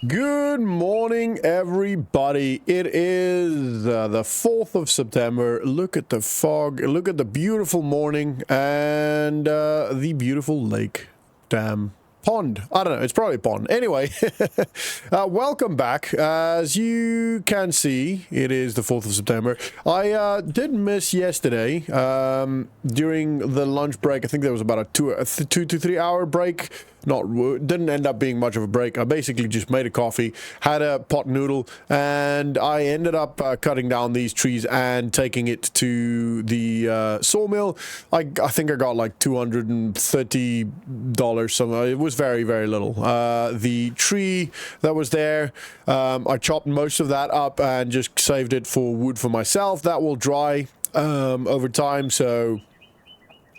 Good morning, everybody. It is the 4th of September. Look at the fog. Look at the beautiful morning and the beautiful lake. Damn. Pond. I don't know. It's probably a pond. Anyway, welcome back. As you can see, it is the 4th of September. I did miss yesterday during the lunch break. I think there was about a 2 to 3 hour break. Didn't end up being much of a break. I basically just made a coffee, had a pot noodle, and I ended up cutting down these trees and taking it to the sawmill. I think I got like $230 something. It was very, very little. The tree that was there, I chopped most of that up and just saved it for wood for myself. That will dry over time, so...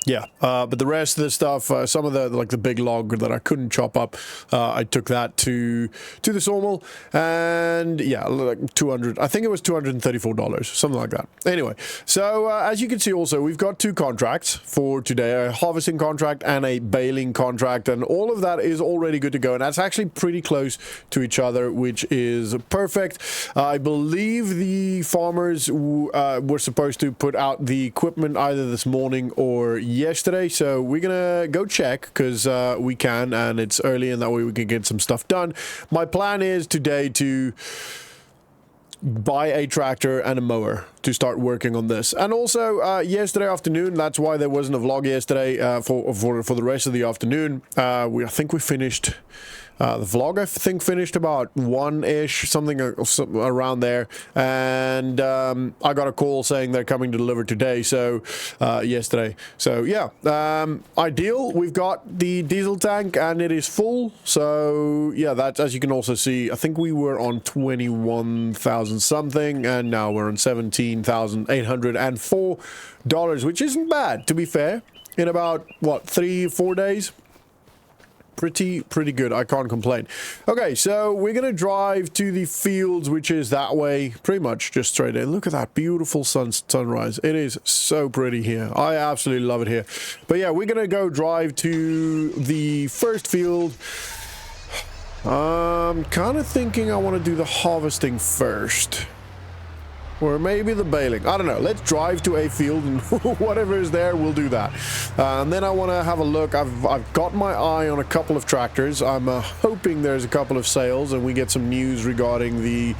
yeah, but the rest of the stuff, some of the like the big log that I couldn't chop up, I took that to the sawmill, and yeah, like 200. I think it was $234, something like that. Anyway, so as you can see, also we've got two contracts for today: a harvesting contract and a baling contract, and all of that is already good to go. And that's actually pretty close to each other, which is perfect. I believe the farmers were supposed to put out the equipment either this morning or yesterday, so we're gonna go check because we can, and it's early, and that way we can get some stuff done. My plan is today to buy a tractor and a mower to start working on this. And also yesterday afternoon, that's why there wasn't a vlog yesterday for the rest of the afternoon. I think we finished the vlog, I think, finished about 1-ish, something around there, and I got a call saying they're coming to deliver today, so yesterday. So yeah, ideal. We've got the diesel tank and it is full, so yeah, that's, as you can also see, I think we were on 21,000 something, and now we're on $17,804, which isn't bad, to be fair, in about, what, 3-4 days? Pretty good. I can't complain. Okay, so we're gonna drive to the fields, which is that way, pretty much just straight in. Look at that beautiful sunrise. It is so pretty here. I absolutely love it here. But yeah, we're gonna go drive to the first field. I'm kind of thinking I want to do the harvesting first. Or maybe the baling. I don't know. Let's drive to a field, and whatever is there, we'll do that. And then I want to have a look. I've got my eye on a couple of tractors. I'm hoping there's a couple of sales, and we get some news regarding the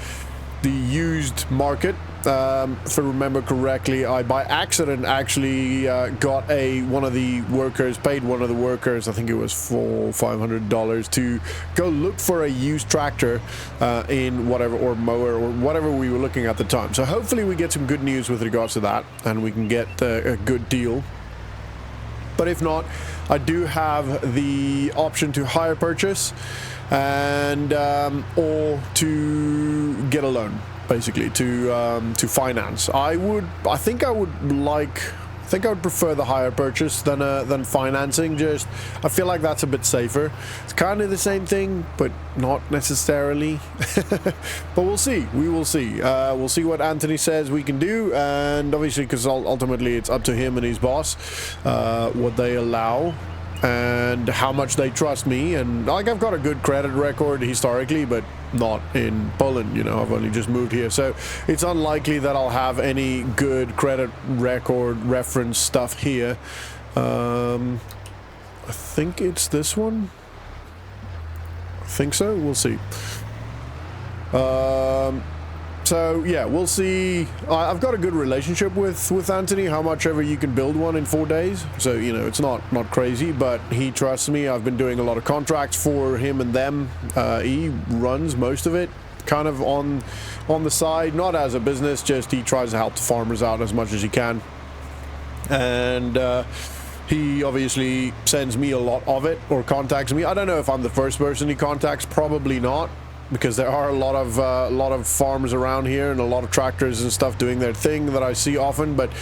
used market. If I remember correctly, I by accident actually got one of the workers, paid one of the workers, I think it was $500, to go look for a used tractor in whatever, or mower, or whatever we were looking at the time. So hopefully we get some good news with regards to that, and we can get a good deal. But if not, I do have the option to hire purchase, and or to get a loan, basically to finance. I think I would prefer the hire purchase than financing. Just, I feel like that's a bit safer. It's kind of the same thing, but not necessarily. But we'll see. We will see. We'll see what Anthony says we can do, and obviously, because ultimately it's up to him and his boss what they allow and how much they trust me. And like, I've got a good credit record historically, but not in Poland, you know. I've only just moved here, so it's unlikely that I'll have any good credit record reference stuff here. I think it's this one. I think so. We'll see. So yeah, we'll see. I've got a good relationship with Anthony. How much ever you can build one in 4 days. So, you know, it's not crazy, but he trusts me. I've been doing a lot of contracts for him and them. He runs most of it, kind of on the side, not as a business. Just he tries to help the farmers out as much as he can, and he obviously sends me a lot of it, or contacts me. I don't know if I'm the first person he contacts. Probably not, because there are a lot of farms around here and a lot of tractors and stuff doing their thing that I see often. But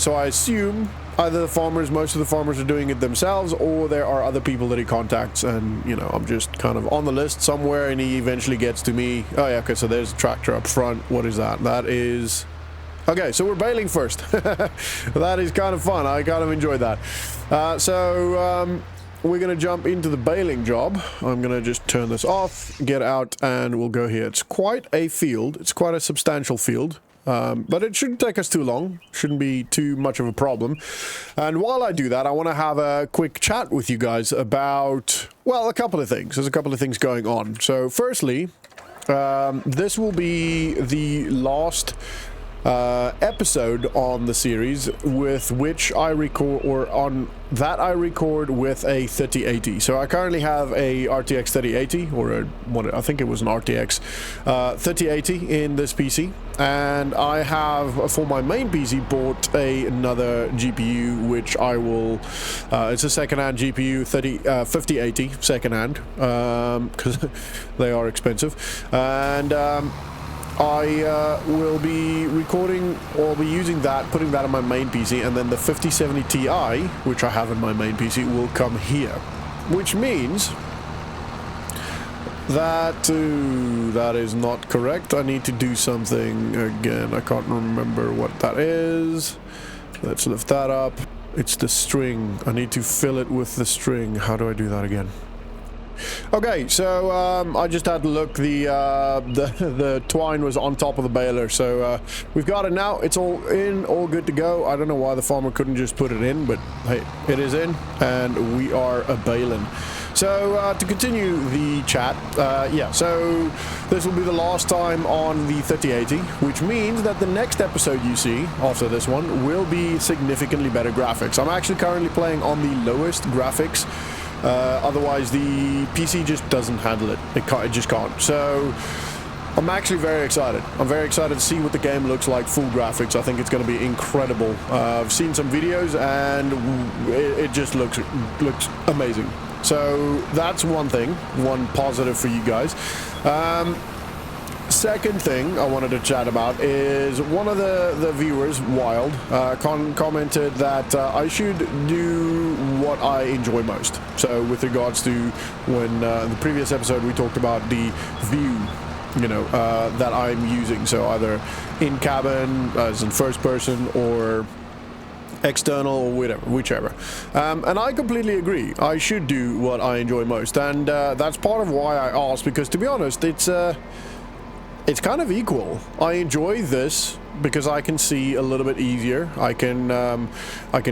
so I assume either most of the farmers are doing it themselves, or there are other people that he contacts, and, you know, I'm just kind of on the list somewhere, and he eventually gets to me. Oh yeah, okay, so there's a tractor up front. What is that? That is... okay, so we're baling first. That is kind of fun. I kind of enjoyed that. we're going to jump into the baling job. I'm going to just turn this off, get out, and we'll go here. It's quite a field. It's quite a substantial field. But it shouldn't take us too long. Shouldn't be too much of a problem. And while I do that, I want to have a quick chat with you guys about, well, a couple of things. There's a couple of things going on. So firstly, this will be the last episode on the series with which I record, or on that I record with a 3080. So I currently have a RTX 3080, or I think it was an RTX 3080 in this PC, and I have, for my main PC, bought another GPU, which I will, it's a second-hand GPU, 5080 second-hand, because they are expensive, and I will be recording, or be using that, putting that on my main PC, and then the 5070 Ti, which I have in my main PC, will come here. Which means that, that is not correct. I need to do something again. I can't remember what that is. Let's lift that up. It's the string. I need to fill it with the string. How do I do that again? Okay, so I just had to look. The twine was on top of the baler, so we've got it now. It's all in, all good to go. I don't know why the farmer couldn't just put it in, but hey, it is in, and we are a baling. So to continue the chat, yeah, so this will be the last time on the 3080, which means that the next episode you see after this one will be significantly better graphics. I'm actually currently playing on the lowest graphics. Otherwise the PC just doesn't handle it. It just can't. So I'm actually very excited. I'm very excited to see what the game looks like full graphics. I think it's going to be incredible. I've seen some videos and it just looks amazing. So that's one thing, one positive for you guys. Second thing I wanted to chat about is one of the viewers, Wild, commented that I should do what I enjoy most. So with regards to when the previous episode we talked about the view, you know, that I'm using. So either in cabin, as in first person, or external, or whichever. And I completely agree. I should do what I enjoy most. And that's part of why I asked, because to be honest, it's kind of equal. I enjoy this because I can see a little bit easier. I can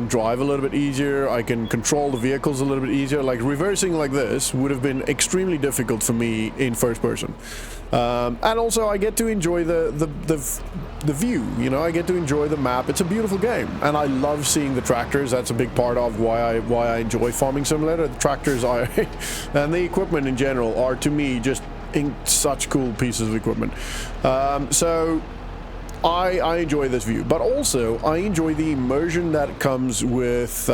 drive a little bit easier. I can control the vehicles a little bit easier. Like reversing like this would have been extremely difficult for me in first person. And also I get to enjoy the view. You know, I get to enjoy the map. It's a beautiful game, and I love seeing the tractors. That's a big part of why I enjoy Farming Simulator. The tractors are and the equipment in general are, to me, just such cool pieces of equipment. So I enjoy this view, but also I enjoy the immersion that comes with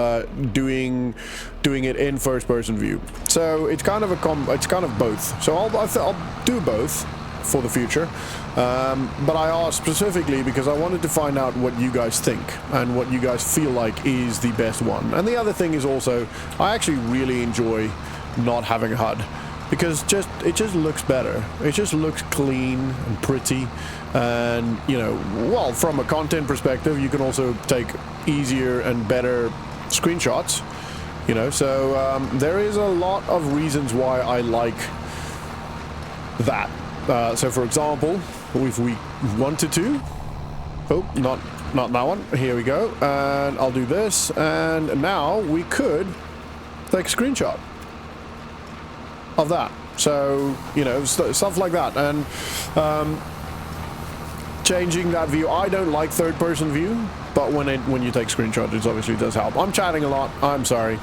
doing it in first-person view. So it's kind of it's kind of both. So I'll do both for the future. But I asked specifically because I wanted to find out what you guys think and what you guys feel like is the best one. And the other thing is also, I actually really enjoy not having a HUD. Because it just looks better. It just looks clean and pretty, and you know, well, from a content perspective, you can also take easier and better screenshots. You know, so there is a lot of reasons why I like that. So, for example, if we wanted to, oh, not that one. Here we go, and I'll do this, and now we could take a screenshot of that. So, you know, stuff like that. And changing that view. I don't like third-person view, but when you take screenshots, it obviously does help. I'm chatting a lot. I'm sorry.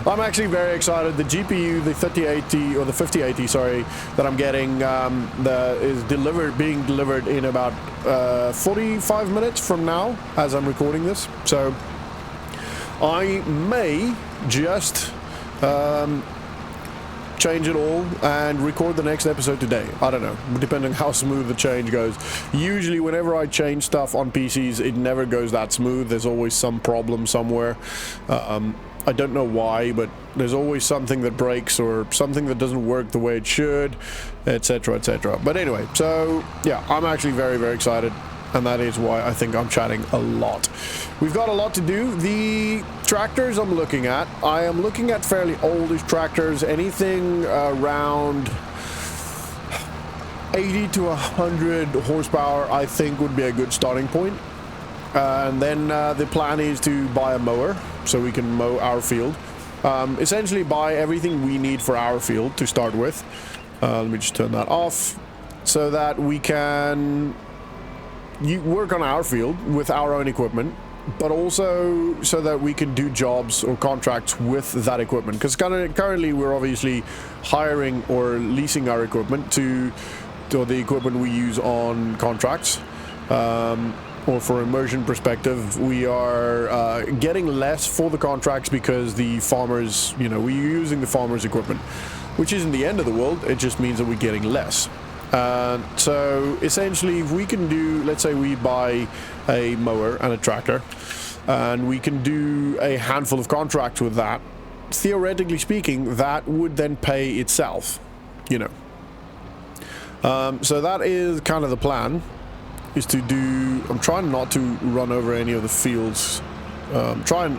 I'm actually very excited. The GPU, the 3080 or the 5080, sorry, that I'm getting is being delivered in about 45 minutes from now, as I'm recording this. So I may just change it all and record the next episode today. I don't know, depending how smooth the change goes. Usually whenever I change stuff on PCs, it never goes that smooth. There's always some problem somewhere. I don't know why, but there's always something that breaks or something that doesn't work the way it should, etc., etc. But anyway, so yeah, I'm actually very, very excited. and that is why I think I'm chatting a lot. We've got a lot to do. The tractors I am looking at fairly oldish tractors, anything around 80 to 100 horsepower I think would be a good starting point. And then the plan is to buy a mower so we can mow our field. Essentially buy everything we need for our field to start with. Let me just turn that off so that we can work on our field with our own equipment, but also so that we can do jobs or contracts with that equipment, because currently we're obviously hiring or leasing our equipment to the equipment we use on contracts, or for immersion perspective we are getting less for the contracts because the farmers, you know, we're using the farmers equipment, which isn't the end of the world. It just means that we're getting less. So essentially, if we can do, let's say we buy a mower and a tractor, and we can do a handful of contracts with that, theoretically speaking, that would then pay itself, you know. So that is kind of the plan, is to do, I'm trying not to run over any of the fields. I'm trying,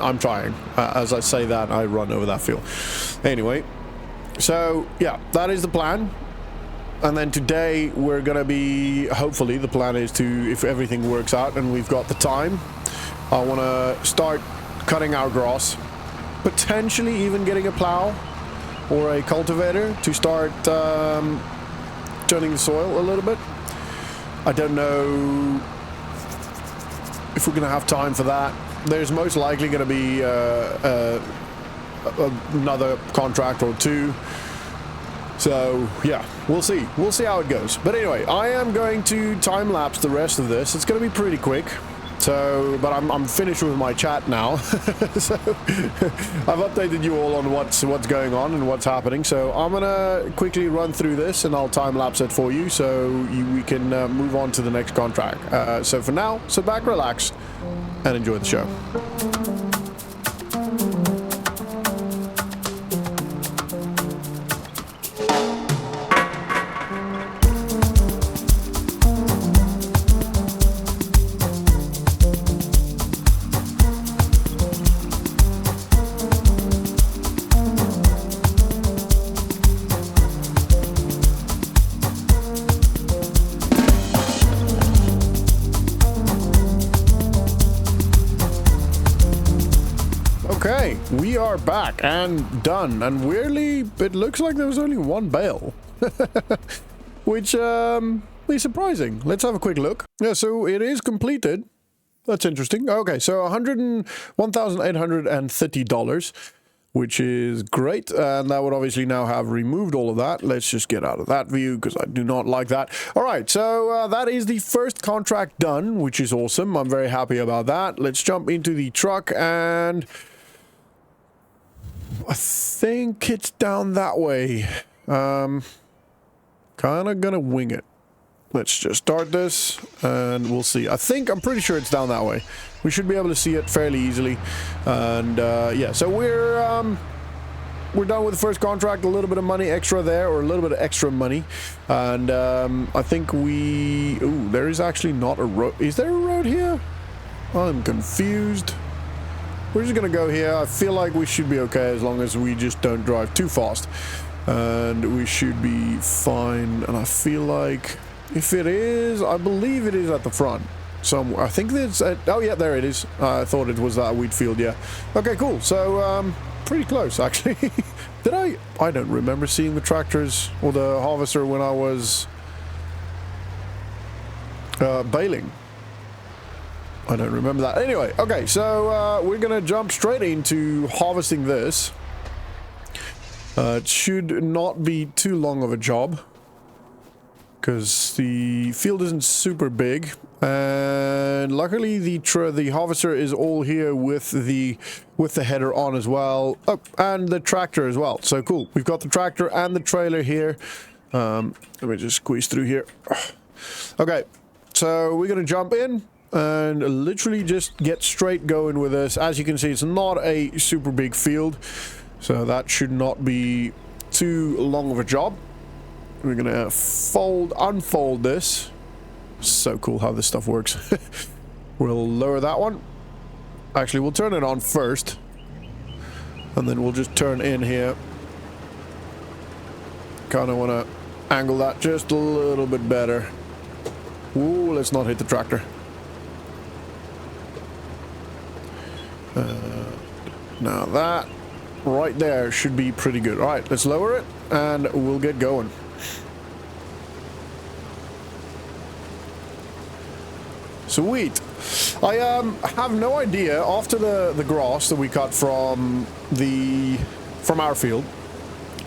as I say that, I run over that field. Anyway, so yeah, that is the plan. And then today we're gonna be, hopefully the plan is to, if everything works out and we've got the time, I want to start cutting our grass, potentially even getting a plow or a cultivator to start turning the soil a little bit. I don't know if we're gonna have time for that. There's most likely gonna be another contract or two. So yeah, we'll see how it goes. But anyway, I am going to time lapse the rest of this. It's going to be pretty quick. So, but I'm finished with my chat now. So I've updated you all on what's going on and what's happening. So I'm gonna quickly run through this and I'll time lapse it for you, so we can move on to the next contract. So for now, sit back, relax, and enjoy the show. Okay, we are back and done, and weirdly it looks like there was only one bale. Which is surprising. Let's have a quick look. Yeah, so it is completed. That's interesting. Okay, so $101,830, which is great, and that would obviously now have removed all of that. Let's just get out of that view because I do not like that. All right, so that is the first contract done, which is awesome. I'm very happy about that. Let's jump into the truck, and I think it's down that way. Kind of gonna wing it. Let's just start this and we'll see. I'm pretty sure it's down that way. We should be able to see it fairly easily. And yeah, so we're done with the first contract. A little bit of money extra there, or a little bit of extra money. And I think there is actually not a road. Is there a road here? I'm confused. We're just gonna go here. I feel like we should be okay as long as we just don't drive too fast, and we should be fine. And I feel like if it is, I believe it is at the front somewhere. I think it's oh yeah, there it is. I thought it was that wheat field. Yeah, okay, cool. So pretty close actually. Did I don't remember seeing the tractors or the harvester when I was baling. I don't remember that. Anyway, okay, so we're gonna jump straight into harvesting this. It should not be too long of a job because the field isn't super big, and luckily the harvester is all here with the header on as well. Oh, and the tractor as well. So cool. We've got the tractor and the trailer here. Let me just squeeze through here. Okay, so we're gonna jump in and literally just get straight going with this. As you can see, it's not a super big field, so that should not be too long of a job. We're gonna unfold this So cool how this stuff works. We'll lower that one. Actually, we'll turn it on first. And then we'll just turn in here. Kind of want to angle that just a little bit better. Ooh, let's not hit the tractor. Now that right there should be pretty good. All right, let's lower it and we'll get going. Sweet. I have no idea, after the grass that we cut from our field,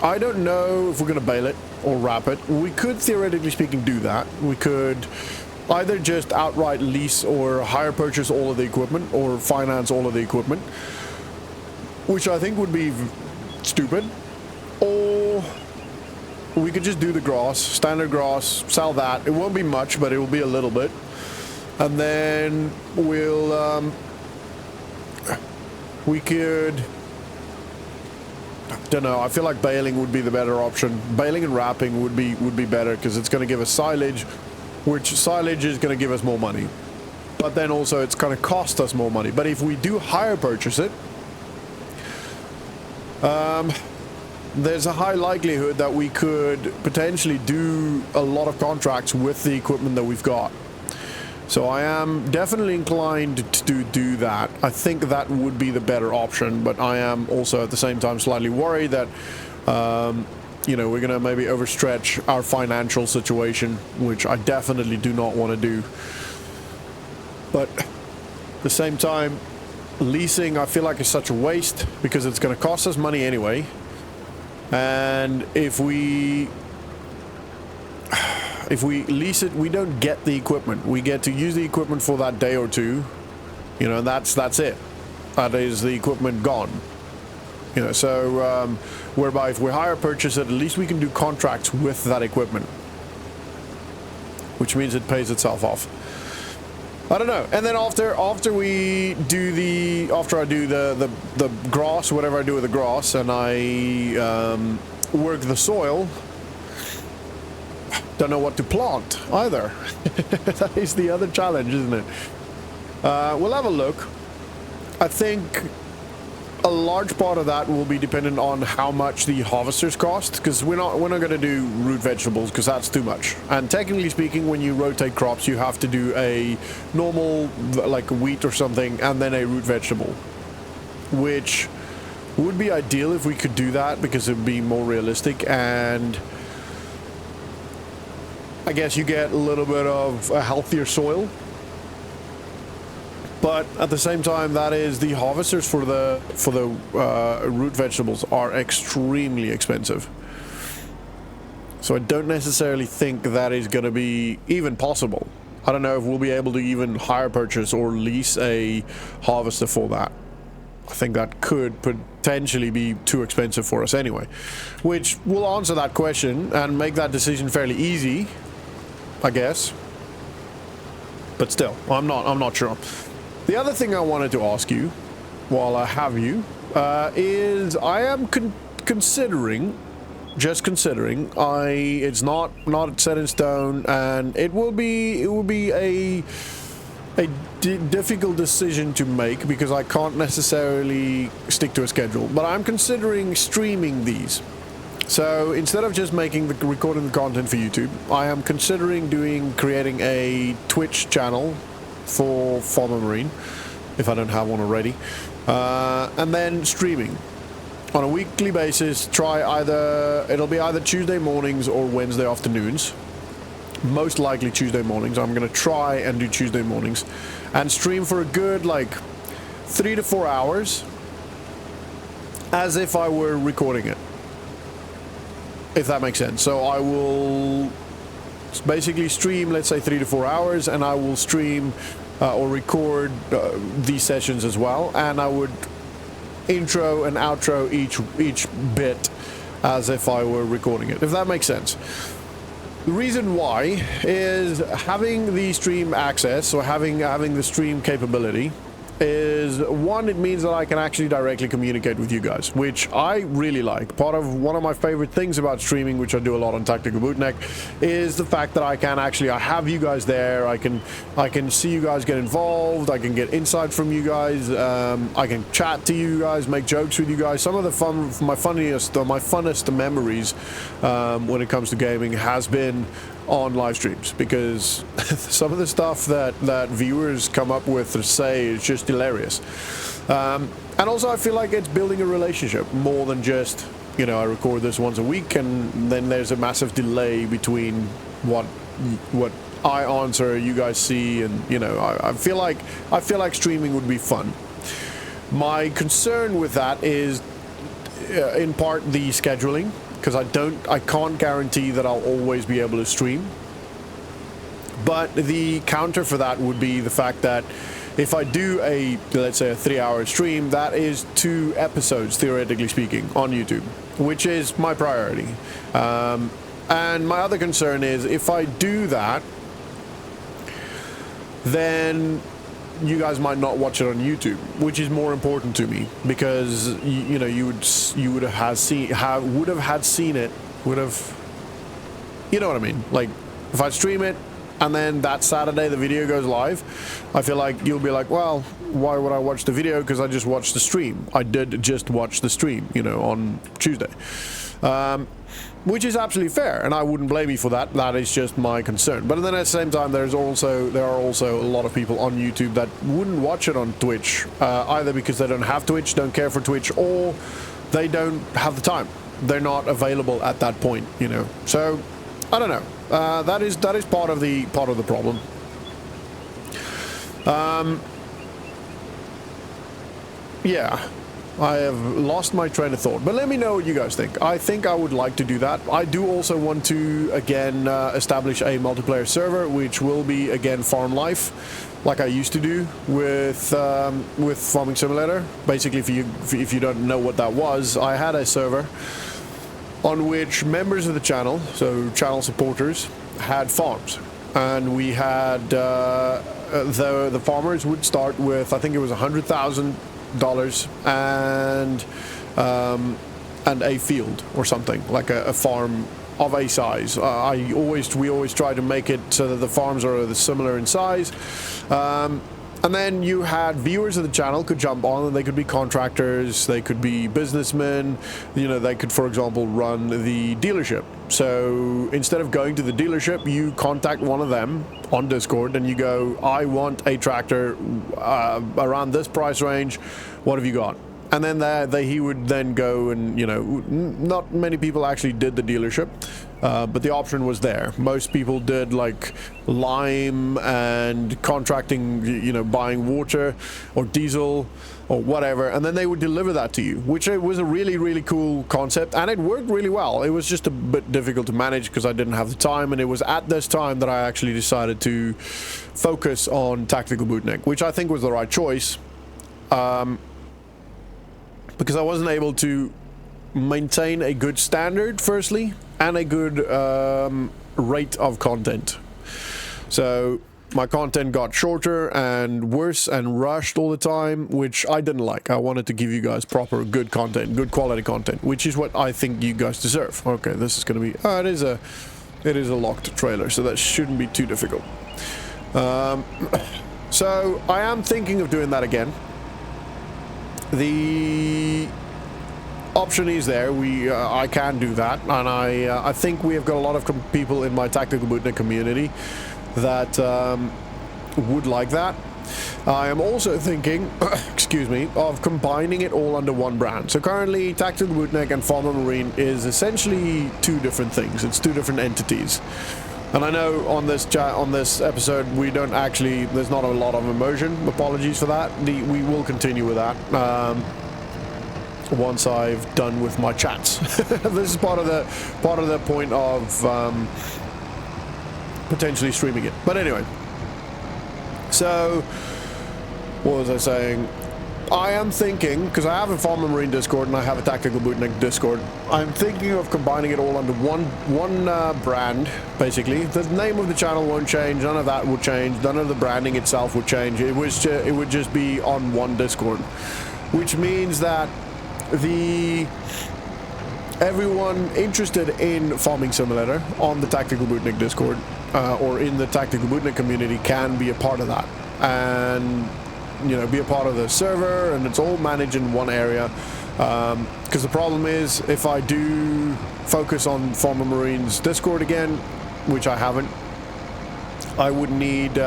I don't know if we're going to bale it or wrap it. We could, theoretically speaking, do that. We could either just outright lease or hire purchase all of the equipment or finance all of the equipment, which I think would be stupid. Or we could just do the grass, standard grass, sell that. It won't be much, but it will be a little bit. And then we'll, we could, don't know, I feel like baling would be the better option. Baling and wrapping would be better because it's going to give us silage, which silage is going to give us more money. But then also it's going to cost us more money. But if we do hire purchase it, there's a high likelihood that we could potentially do a lot of contracts with the equipment that we've got. So I am definitely inclined to do that. I think that would be the better option, but I am also at the same time slightly worried that, you know, we're going to maybe overstretch our financial situation, which I definitely do not want to do. But at the same time, leasing I feel like is such a waste because it's going to cost us money anyway. And if we lease it, we don't get the equipment. We get to use the equipment for that day or two, you know, and that's it. That is the equipment gone. You know, so whereby if we hire purchase it, at least we can do contracts with that equipment, which means it pays itself off. I don't know. And then after I do the grass, whatever I do with the grass, and I work the soil, don't know what to plant either. That is the other challenge, isn't it? We'll have a look. I think a large part of that will be dependent on how much the harvesters cost, because we're not going to do root vegetables because that's too much. And technically speaking, when you rotate crops, you have to do a normal, like wheat or something, and then a root vegetable, which would be ideal if we could do that because it would be more realistic, and I guess you get a little bit of a healthier soil. But at the same time, that is the harvesters for the root vegetables are extremely expensive. So I don't necessarily think that is going to be even possible. I don't know if we'll be able to even hire purchase or lease a harvester for that. I think that could potentially be too expensive for us anyway, which will answer that question and make that decision fairly easy, I guess. But still, I'm not sure. The other thing I wanted to ask you, while I have you, is I am considering, it's not set in stone, and it will be a difficult decision to make because I can't necessarily stick to a schedule. But I'm considering streaming these. So instead of just recording the content for YouTube, I am considering creating a Twitch channel for Farmer Marine, if I don't have one already, and then streaming on a weekly basis. It'll be either Tuesday mornings or Wednesday afternoons. Most likely Tuesday mornings. I'm going to try and do Tuesday mornings and stream for a good 3 to 4 hours as if I were recording it, if that makes sense. So I will basically stream, let's say 3 to 4 hours, and I will stream or record these sessions as well, and I would intro and outro each bit as if I were recording it, if that makes sense. The reason why is having the stream access, or having the stream capability, is, one, it means that I can actually directly communicate with you guys, which I really like. One of my favorite things about streaming, which I do a lot on Tactical Bootneck, is the fact that I have you guys there. I can see you guys get involved. I can get insight from you guys. I can chat to you guys, make jokes with you guys. Some of the my funnest memories when it comes to gaming has been on live streams, because some of the stuff that viewers come up with to say is just hilarious. And also I feel like it's building a relationship more than just, you know, I record this once a week and then there's a massive delay between what I answer, you guys see, and you know, I feel like streaming would be fun. My concern with that is in part the scheduling, because I can't guarantee that I'll always be able to stream. But the counter for that would be the fact that if I do let's say a 3-hour stream, that is 2 episodes, theoretically speaking, on YouTube, which is my priority. And my other concern is if I do that, then you guys might not watch it on YouTube, which is more important to me, because you know, you would have seen it, you know what I mean? Like, if I stream it and then that Saturday the video goes live, I feel like you'll be like, well, why would I watch the video? Because I just watched the stream. I did just watch the stream, you know, on Tuesday. Which is absolutely fair, and I wouldn't blame you for that. That is just my concern. But then at the same time, there are also a lot of people on YouTube that wouldn't watch it on Twitch, either because they don't have Twitch, don't care for Twitch, or they don't have the time. They're not available at that point, you know. So I don't know. That is part of the problem. Yeah. I have lost my train of thought, but let me know what you guys think. I think I would like to do that. I do also want to, again, establish a multiplayer server, which will be, again, farm life, like I used to do with Farming Simulator. Basically, if you don't know what that was, I had a server on which members of the channel, so channel supporters, had farms. And we had, the farmers would start with, I think it was $100,000 and a field or something, like a farm of a size. We always try to make it so that the farms are similar in size. And then you had viewers of the channel could jump on, and they could be contractors, they could be businessmen, you know, they could, for example, run the dealership. So instead of going to the dealership, you contact one of them on Discord and you go, I want a tractor around this price range, what have you got? And then he would then go and, you know, not many people actually did the dealership, but the option was there. Most people did like lime and contracting, you know, buying water or diesel or whatever, and then they would deliver that to you, which was a really, really cool concept, and it worked really well. It was just a bit difficult to manage because I didn't have the time, and it was at this time that I actually decided to focus on Tactical Bootneck, which I think was the right choice. Because I wasn't able to maintain a good standard, firstly, and a good rate of content. So my content got shorter and worse and rushed all the time, which I didn't like. I wanted to give you guys proper, good content, good quality content, which is what I think you guys deserve. Okay, this is going to be... it is a locked trailer, so that shouldn't be too difficult. So I am thinking of doing that again. The option is there. I can do that, and I think we have got a lot of people in my Tactical Bootneck community that would like that. I am also thinking, excuse me, of combining it all under one brand. So currently, Tactical Bootneck and Farmer Marine is essentially 2 different things. It's 2 different entities. And I know on this episode we don't actually, there's not a lot of immersion. Apologies for that. We will continue with that once I've done with my chats. This is part of the point of potentially streaming it. But anyway, so what was I saying? I am thinking, because I have a Farmer Marine Discord and I have a Tactical Bootnik Discord, I'm thinking of combining it all under one brand, basically. The name of the channel won't change, none of that will change, none of the branding itself would change. It would just be on one Discord, which means that everyone interested in Farming Simulator on the Tactical Bootnik Discord or in the Tactical Bootnik community can be a part of that, and you know, be a part of the server, and it's all managed in one area. Because the problem is, if I do focus on Farmer Marine's Discord again, which I haven't, I would need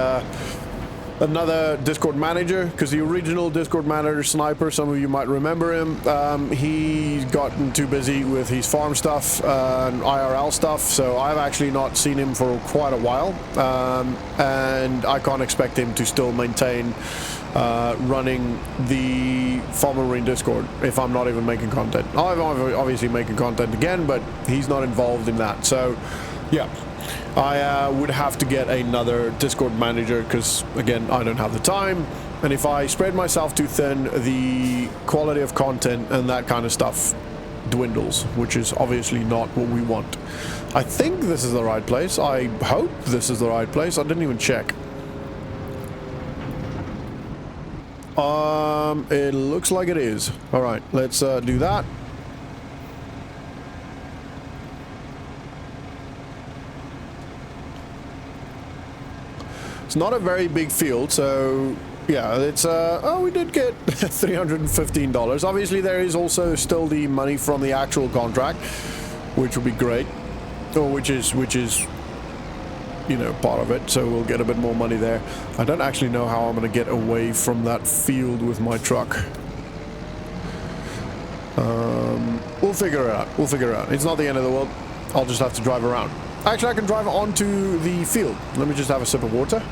another Discord manager, because the original Discord manager, Sniper, some of you might remember him, he's gotten too busy with his farm stuff and IRL stuff, so I've actually not seen him for quite a while, and I can't expect him to still maintain running the Farmer Marine Discord if I'm not even making content. I'm obviously making content again, but he's not involved in that, so yeah. I would have to get another Discord manager because, again, I don't have the time. And if I spread myself too thin, the quality of content and that kind of stuff dwindles, which is obviously not what we want. I think this is the right place. I hope this is the right place. I didn't even check. It looks like it is. All right, let's do that. It's not a very big field, so yeah, it's oh, we did get $315. Obviously there is also still the money from the actual contract, which would be great, or which is you know, part of it, so we'll get a bit more money there. I don't actually know how I'm going to get away from that field with my truck. We'll figure it out. We'll figure it out. It's not the end of the world. I'll just have to drive around. Actually, I can drive onto the field. Let me just have a sip of water.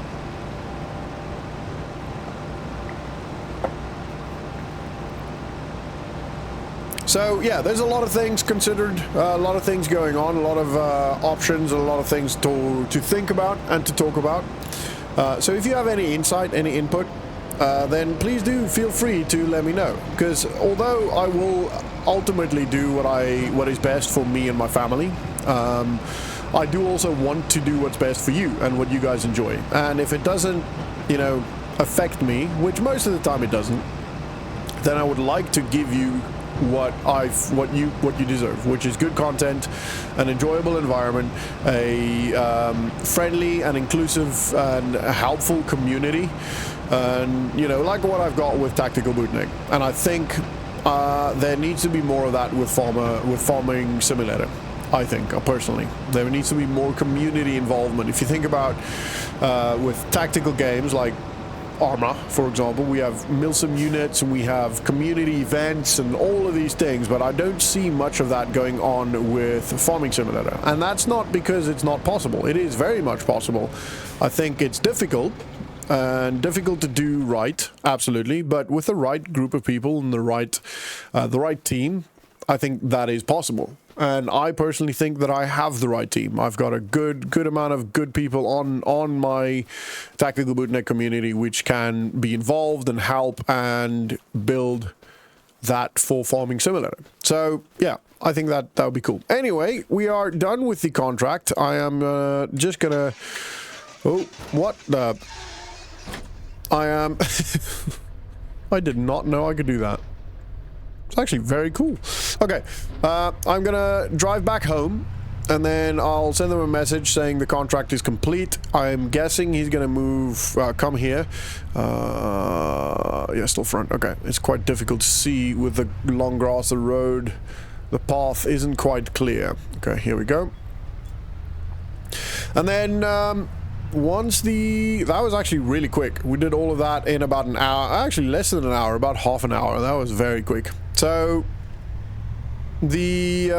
So yeah, there's a lot of things considered, a lot of things going on, a lot of options, a lot of things to think about and to talk about. So if you have any insight, any input, then please do feel free to let me know. Because although I will ultimately do what is best for me and my family, I do also want to do what's best for you and what you guys enjoy. And if it doesn't, you know, affect me, which most of the time it doesn't, then I would like to give you what you deserve, which is good content, an enjoyable environment, a friendly and inclusive and helpful community, and you know, like what I've got with Tactical Bootnik. And I think there needs to be more of that with Farming Simulator. I think, personally, there needs to be more community involvement. If you think about with tactical games like Arma, for example, we have Milsim units and we have community events and all of these things, but I don't see much of that going on with Farming Simulator. And that's not because it's not possible. It is very much possible. I think it's difficult and difficult to do right, absolutely, but with the right group of people and the right team, I think that is possible. And I personally think that I have the right team. I've got a good amount of good people on my Tactical Bootnik community which can be involved and help and build that for Farming Simulator. So yeah, I think that would be cool. Anyway, we are done with the contract. I am just gonna... Oh, what the... I am... I did not know I could do that. It's actually very cool. Okay, I'm gonna drive back home and then I'll send them a message saying the contract is complete. I'm guessing he's gonna move, come here. Yeah, still front. Okay, it's quite difficult to see with the long grass, the road. The path isn't quite clear. Okay, here we go. And then once that was actually really quick. We did all of that in about an hour, actually less than an hour, about half an hour. That was very quick. So the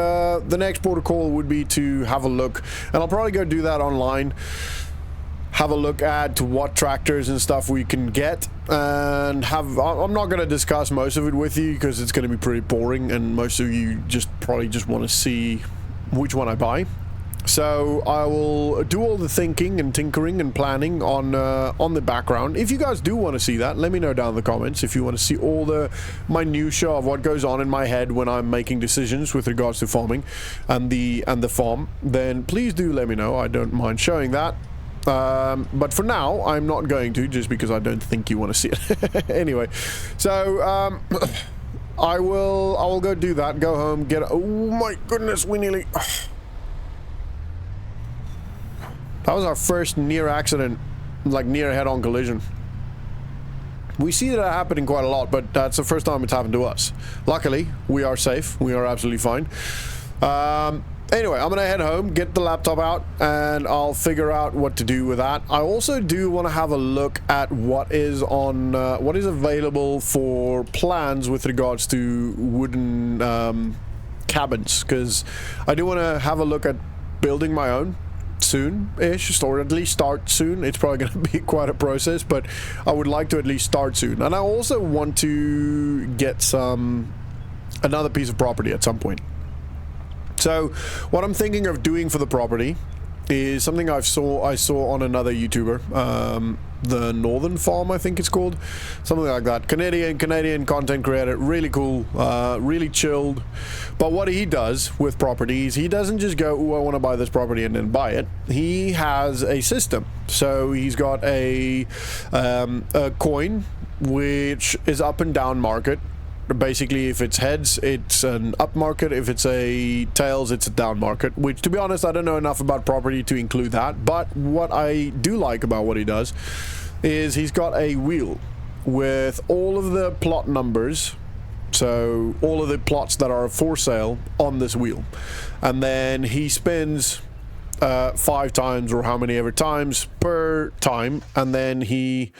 next protocol would be to have a look, and I'll probably go do that online, have a look at what tractors and stuff we can get, and I'm not going to discuss most of it with you because it's going to be pretty boring and most of you probably just want to see which one I buy. So I will do all the thinking and tinkering and planning on the background. If you guys do want to see that, let me know down in the comments. If you want to see all the minutiae of what goes on in my head when I'm making decisions with regards to farming and the farm, then please do let me know. I don't mind showing that. But for now, I'm not going to, just because I don't think you want to see it. Anyway, so I will go do that. Go home. Get. Oh my goodness, we nearly. That was our first near accident, like near head-on collision. We see that happening quite a lot, but that's the first time it's happened to us. Luckily, we are safe. We are absolutely fine. Anyway, I'm gonna head home, get the laptop out, and I'll figure out what to do with that. I also do want to have a look at what is on, what is available for plans with regards to wooden cabins, because I do want to have a look at building my own soon-ish, or at least start soon. It's probably going to be quite a process, but I would like to at least start soon. And I also want to get another piece of property at some point. So what I'm thinking of doing for the property is something I saw on another YouTuber, the Northern Farm, I think it's called, something like that. Canadian content creator, really cool, really chilled. But what he does with properties, he doesn't just go, "Ooh, I want to buy this property," and then buy it. He has a system. So he's got a coin which is up and down market. Basically, if it's heads, it's an up market. If it's a tails, it's a down market, which, to be honest, I don't know enough about property to include that. But what I do like about what he does is he's got a wheel with all of the plot numbers, so all of the plots that are for sale on this wheel, and then he spins 5 times or how many ever times per time, and then he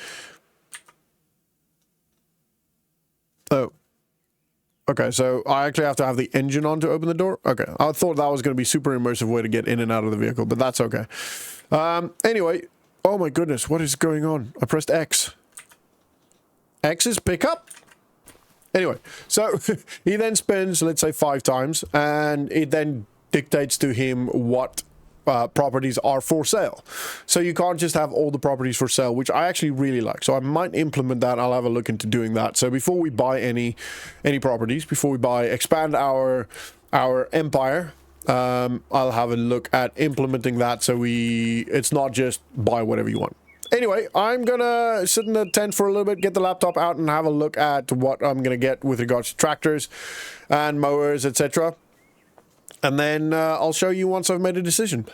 okay, so I actually have to have the engine on to open the door? Okay, I thought that was going to be a super immersive way to get in and out of the vehicle, but that's okay. Anyway, oh my goodness, what is going on? I pressed X. X is pickup? Anyway, so he then spins, let's say 5 times, and it then dictates to him what properties are for sale. So you can't just have all the properties for sale, which I actually really like. So I might implement that. I'll have a look into doing that. So before we buy any properties, before we expand our empire, I'll have a look at implementing that, so it's not just buy whatever you want. Anyway, I'm gonna sit in the tent for a little bit, get the laptop out, and have a look at what I'm gonna get with regards to tractors and mowers, etc. And then I'll show you once I've made a decision.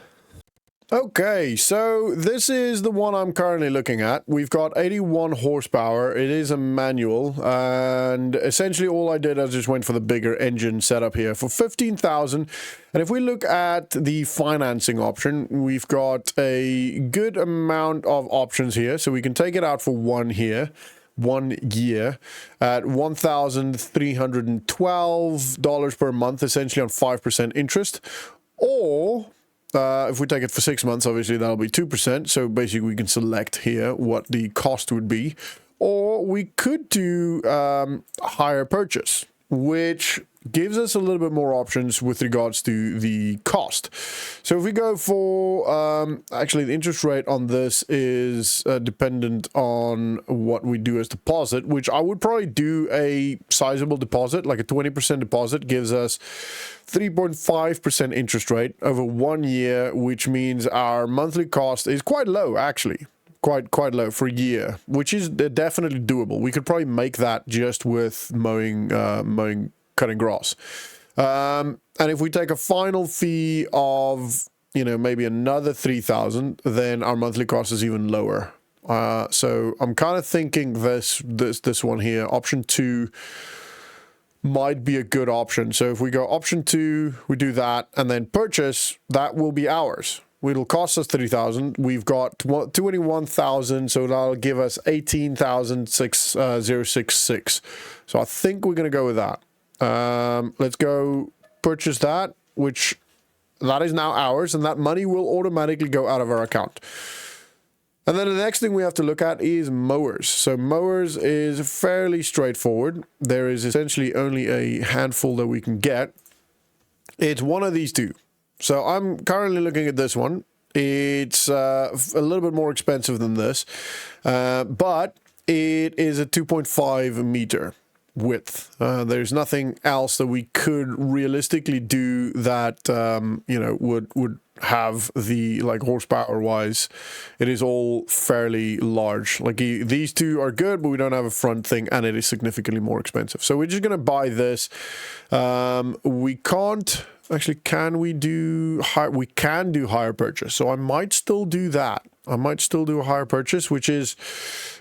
Okay, so this is the one I'm currently looking at. We've got 81 horsepower. It is a manual, and essentially all I did, I just went for the bigger engine setup here for 15,000. And if we look at the financing option, we've got a good amount of options here. So we can take it out for 1 year at $1,312 per month, essentially on 5% interest. Or if we take it for 6 months, obviously that'll be 2%. So basically we can select here what the cost would be. Or we could do hire purchase, which gives us a little bit more options with regards to the cost. So if we go for, actually the interest rate on this is dependent on what we do as deposit, which I would probably do a sizable deposit, like a 20% deposit gives us 3.5% interest rate over 1 year, which means our monthly cost is quite low, actually. Quite low for a year, which is definitely doable. We could probably make that just with mowing, cutting grass. And if we take a final fee of, maybe another 3,000, then our monthly cost is even lower. So I'm kind of thinking this one here, option 2, might be a good option. So if we go option 2, we do that, and then purchase, that will be ours. It'll cost us 3,000. We've got 21,000, so that'll give us 18,066. So I think we're going to go with that. Let's go purchase that, which that is now ours, and that money will automatically go out of our account. And then the next thing we have to look at is mowers. So mowers is fairly straightforward. There is essentially only a handful that we can get. It's one of these two. So I'm currently looking at this one. It's a little bit more expensive than this, but it is a 2.5 meter width. There's nothing else that we could realistically do that you know, would have the, like, horsepower wise. It is all fairly large. Like, these two are good, but we don't have a front thing, and it is significantly more expensive. So we're just gonna buy this. We can't actually, can we do hire? We can do hire purchase, so I might still do that. I might still do a hire purchase, which is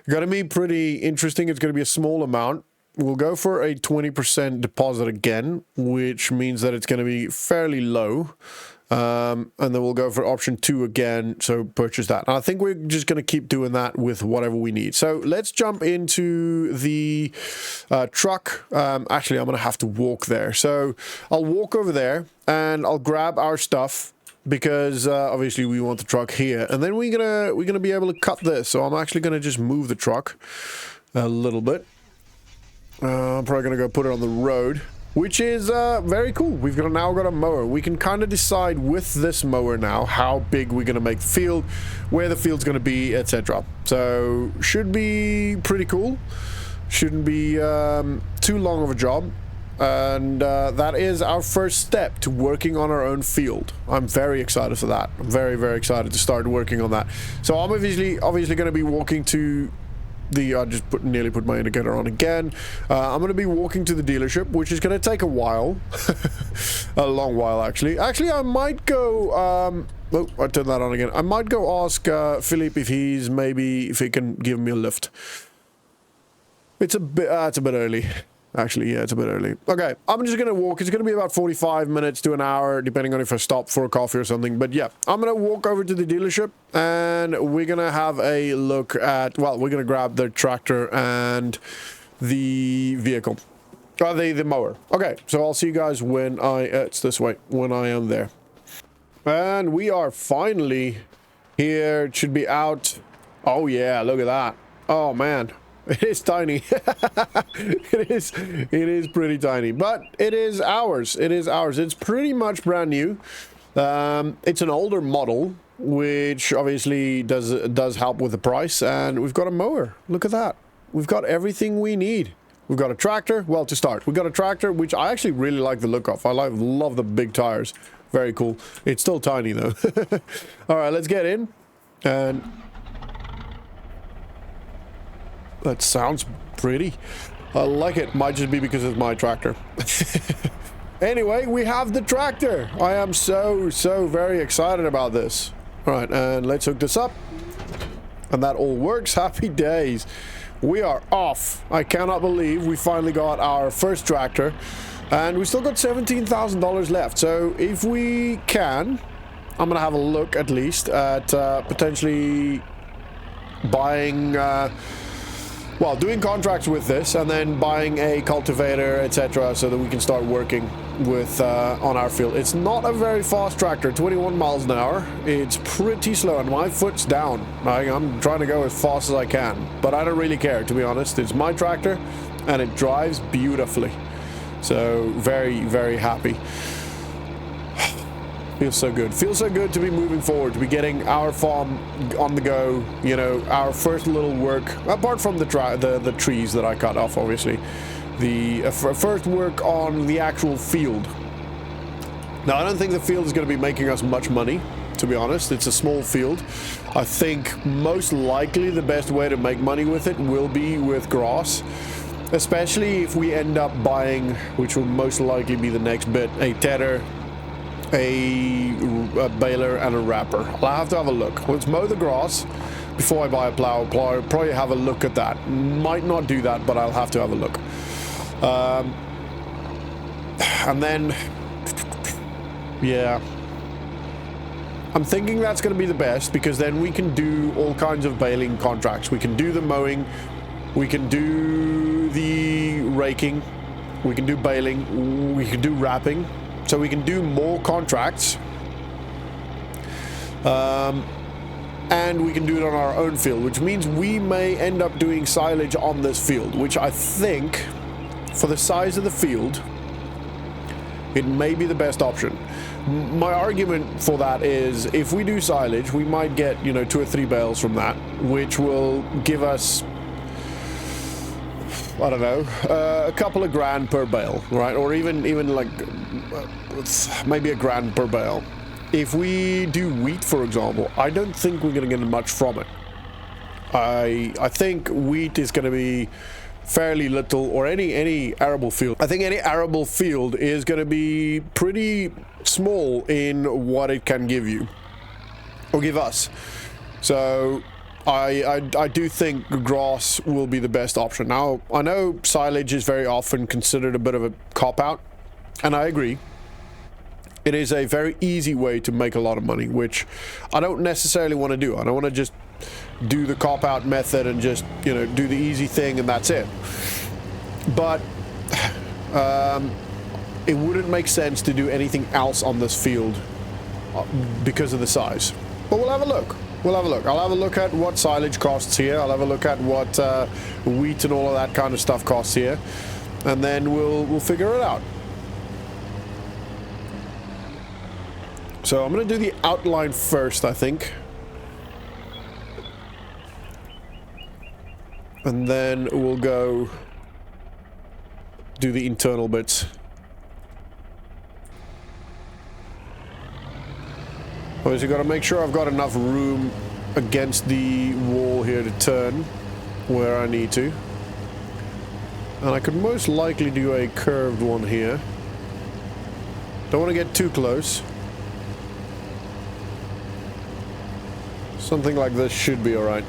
gonna be pretty interesting. It's gonna be a small amount. We'll go for a 20% deposit again, which means that it's going to be fairly low. And then we'll go for option 2 again, so purchase that. And I think we're just going to keep doing that with whatever we need. So let's jump into the truck. Actually, I'm going to have to walk there. So I'll walk over there and I'll grab our stuff, because obviously we want the truck here. And then we're gonna be able to cut this. So I'm actually going to just move the truck a little bit. I'm probably going to go put it on the road, which is very cool. We've now got a mower. We can kind of decide with this mower now how big we're going to make the field, where the field's going to be, etc. So should be pretty cool. Shouldn't be too long of a job. And that is our first step to working on our own field. I'm very excited for that. I'm very, very excited to start working on that. So I'm obviously going to be walking to the, I just nearly put my indicator on again. I'm going to be walking to the dealership, which is going to take a while. A long while, actually. Actually, I might go, oh, I turned that on again. I might go ask Philippe if he can give me a lift. It's a bit early. Actually, yeah, it's a bit early. Okay, I'm just going to walk. It's going to be about 45 minutes to an hour, depending on if I stop for a coffee or something. But yeah, I'm going to walk over to the dealership, and we're going to have a look at, well, we're going to grab the tractor and the vehicle. The mower. Okay, so I'll see you guys when it's this way, when I am there. And we are finally here. It should be out. Oh yeah, look at that. Oh man. It is tiny. It is pretty tiny, but it is ours. It is ours. It's pretty much brand new. It's an older model, which obviously does help with the price. And we've got a mower. Look at that. We've got everything we need. We've got a tractor. Well, to start, we've got a tractor, which I actually really like the look of. I love the big tires. Very cool. It's still tiny though. All right, let's get in. And that sounds pretty. I like it. Might just be because it's my tractor. Anyway, we have the tractor. I am so very excited about this. All right, and let's hook this up. And that all works. Happy days. We are off. I cannot believe we finally got our first tractor. And we still got $17,000 left. So if we can, I'm going to have a look at least at potentially buying... well, doing contracts with this and then buying a cultivator, etc., so that we can start working with on our field. It's not a very fast tractor, 21 miles an hour. It's pretty slow, and my foot's down. I'm trying to go as fast as I can, but I don't really care, to be honest. It's my tractor, and it drives beautifully. So very, very happy. Feels so good. Feels so good to be moving forward, to be getting our farm on the go. You know, our first little work, apart from the trees that I cut off, obviously. The first work on the actual field. Now, I don't think the field is going to be making us much money, to be honest. It's a small field. I think most likely the best way to make money with it will be with grass. Especially if we end up buying, which will most likely be the next bit, a tedder, a baler, and a wrapper. I'll have to have a look. Let's mow the grass before I buy a plow. Probably have a look at that. Might not do that, but I'll have to have a look. And then, yeah, I'm thinking that's going to be the best, because then we can do all kinds of baling contracts. We can do the mowing, we can do the raking, we can do baling, we can do wrapping. So we can do more contracts, and we can do it on our own field, which means we may end up doing silage on this field, which I think, for the size of the field, it may be the best option. My argument for that is if we do silage, we might get, you know, 2 or 3 bales from that, which will give us, I don't know, a couple of grand per bale, right? Or even like maybe a grand per bale. If we do wheat, for example, I don't think we're going to get much from it. I think wheat is going to be fairly little, or any arable field. I think any arable field is going to be pretty small in what it can give you or give us. So I do think grass will be the best option. Now, I know silage is very often considered a bit of a cop-out, and I agree. It is a very easy way to make a lot of money, which I don't necessarily want to do. I don't want to just do the cop-out method and just, you know, do the easy thing and that's it. But it wouldn't make sense to do anything else on this field because of the size. But we'll have a look. We'll have a look. I'll have a look at what silage costs here. I'll have a look at what wheat and all of that kind of stuff costs here, and then we'll figure it out. So I'm going to do the outline first, I think. And then we'll go do the internal bits. Obviously, got to make sure I've got enough room against the wall here to turn where I need to. And I could most likely do a curved one here. Don't want to get too close. Something like this should be alright.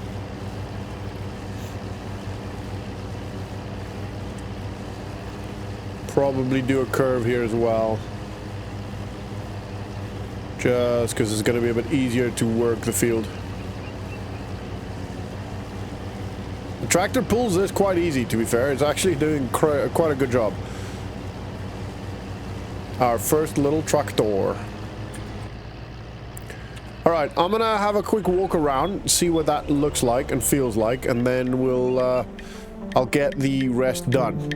Probably do a curve here as well. Just because it's going to be a bit easier to work the field. The tractor pulls this quite easy, to be fair. It's actually doing quite a good job. Our first little tractor. Alright, I'm going to have a quick walk around, see what that looks like and feels like, and then I'll get the rest done.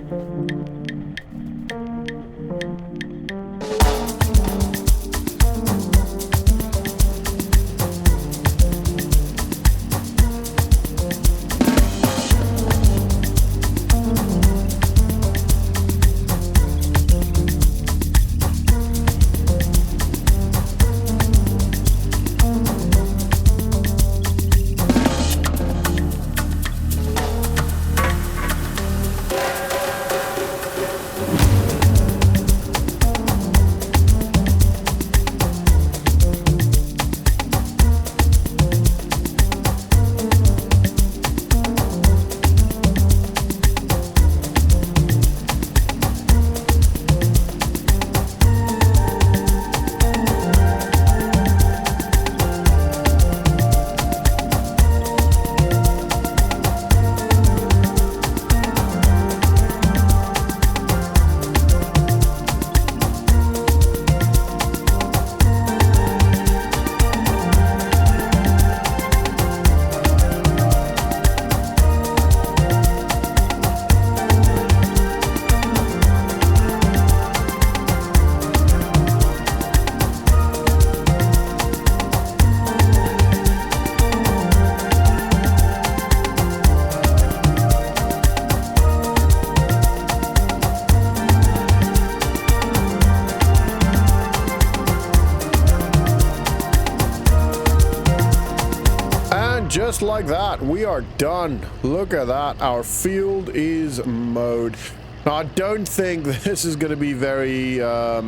Just like that, we are done. Look at that. Our field is mowed. Now, I don't think this is going to be very a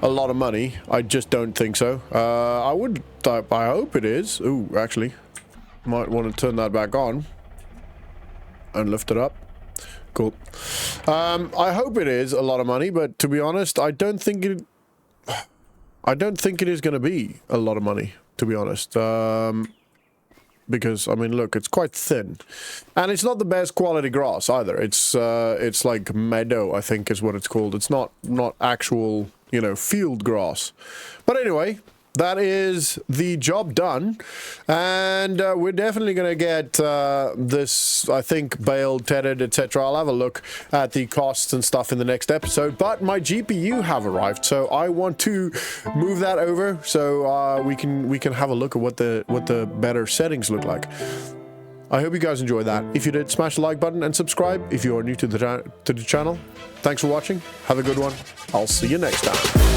lot of money. I just don't think so. I hope it is. Ooh, actually, might want to turn that back on and lift it up. Cool. I hope it is a lot of money, but to be honest, I don't think it is going to be a lot of money, to be honest. Because, I mean, look, it's quite thin. And it's not the best quality grass either. It's like meadow, I think is what it's called. It's not actual, you know, field grass. But anyway, that is the job done, and we're definitely going to get this, I think, baled, tethered, etc. I'll have a look at the costs and stuff in the next episode, but my GPU have arrived, so I want to move that over so we can have a look at what the better settings look like. I hope you guys enjoyed that. If you did, smash the like button and subscribe if you are new to the channel. Thanks for watching. Have a good one. I'll see you next time.